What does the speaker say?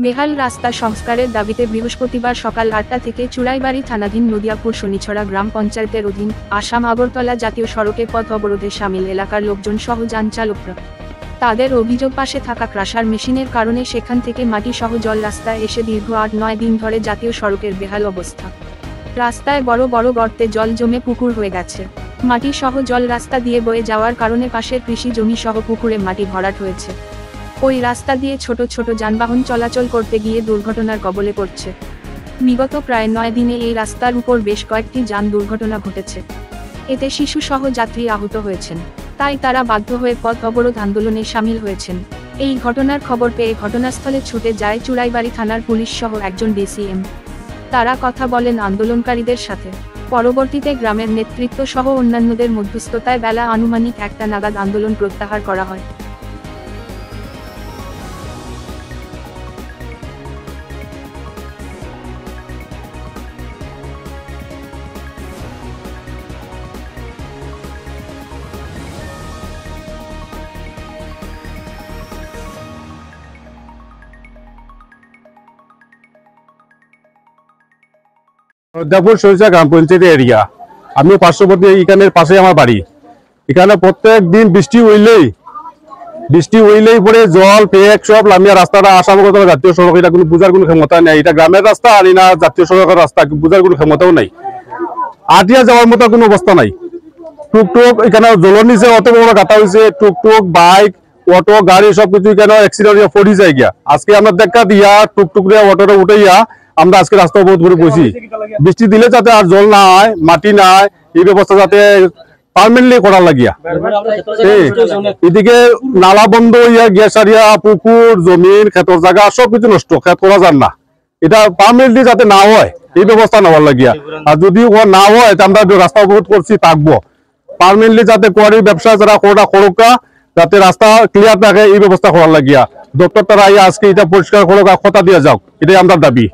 বেহাল রাস্তা সংস্কারের দাবিতে বৃহস্পতিবার সকাল ৮টা থেকে চুড়াইবাড়ি থানাধীন নদিয়াপুর শনিছড়া গ্রাম পঞ্চায়েতের অধীন আসাম আগরতলা জাতীয় সড়কে পথ অবরোধে সামিল এলাকার লোকজন সহ যান চালকরা। তাদের অভিযোগ, পাশে থাকা ক্রাশার মেশিনের কারণে সেখান থেকে মাটি সহ জল রাস্তায় এসে দীর্ঘ ৮-৯ দিন ধরে জাতীয় সড়কের বেহাল অবস্থা। রাস্তায় বড় বড় গর্তে জল জমে পুকুর হয়ে গেছে। মাটি সহ জল রাস্তা দিয়ে বয়ে যাওয়ার কারণে পাশের কৃষি জমি সহ পুকুরে মাটি ভরাট হয়েছে। ওই রাস্তা দিয়ে ছোট ছোট যানবাহন চলাচল করতে গিয়ে দুর্ঘটনার কবলে পড়ছে। বিগত প্রায় ৯ দিনে এই রাস্তার উপর বেশ কয়েকটি যান দুর্ঘটনা ঘটেছে। এতে শিশু সহ যাত্রী আহত হয়েছেন। তাই তারা বাধ্য হয়ে পথ অবরোধ আন্দোলনে সামিল হয়েছেন। এই ঘটনার খবর পেয়ে ঘটনাস্থলে ছুটে যায় চুড়াইবাড়ি থানার পুলিশ সহ একজন ডিসিএম। তারা কথা বলেন আন্দোলনকারীদের সাথে। পরবর্তীতে গ্রামের নেতৃত্ব সহ অন্যান্যদের মধ্যস্থতায় বেলা আনুমানিক ১টা নাগাদ আন্দোলন প্রত্যাহার করা হয়। নদিয়াপুর সরিষা গ্রাম পঞ্চায়েত এরিয়া। আমি পার্শ্ববর্তী, এখানের পাশে আমার বাড়ি। এখানে প্রত্যেক দিন বৃষ্টি হইলেই পরে জল পেক সব নামিয়া রাস্তাটা আসাম জাতীয় সড়ক, এটা কোনো বুঝার কোনো ক্ষমতা নেই। এটা গ্রামের রাস্তা আনি না জাতীয় সড়কের রাস্তা, বুঝার কোনো ক্ষমতাও নাই। আটিয়া যাওয়ার মতো কোনো অবস্থা নাই। টুকটুক এখানে জলের নিচে অত বড় গাঁথা হয়েছে, টুকটুক বাইক অটো গাড়ি সবকিছু এখানে অ্যাক্সিডেন্ট পড়ি যায় গিয়া। আজকে আমরা দেখা দিয়া টুকটুক দিয়ে অটোটা উঠাইয়া আমরা আজকে রাস্তা অবরোধ করে বসি। বৃষ্টি দিলে যাতে আর জল না হয়, মাটি না হয়, এই ব্যবস্থা যাতে পার্মানেন্টলি করার লাগিয়া। এদিকে নালা বন্ধ হইয়া গ্যাসারিয়া পুকুর জমিন ক্ষেতর জায়গা সবকিছু নষ্ট, ক্ষেত করা যান না। এটা পার্মানেন্টলি যাতে না হয় এই ব্যবস্থা নেওয়ার লাগিয়া। আর যদি না হয় আমরা রাস্তা অবরোধ করছি থাকবো। পার্মানেন্টলি যাতে কোয়ারি ব্যবসা যারা করোকা যাতে রাস্তা ক্লিয়ার থাকে এই ব্যবস্থা করার লাগিয়া। দপ্তর তারা আজকে এটা পরিষ্কার করোকা কথা দিয়ে যাও, এটাই আমরা দাবি।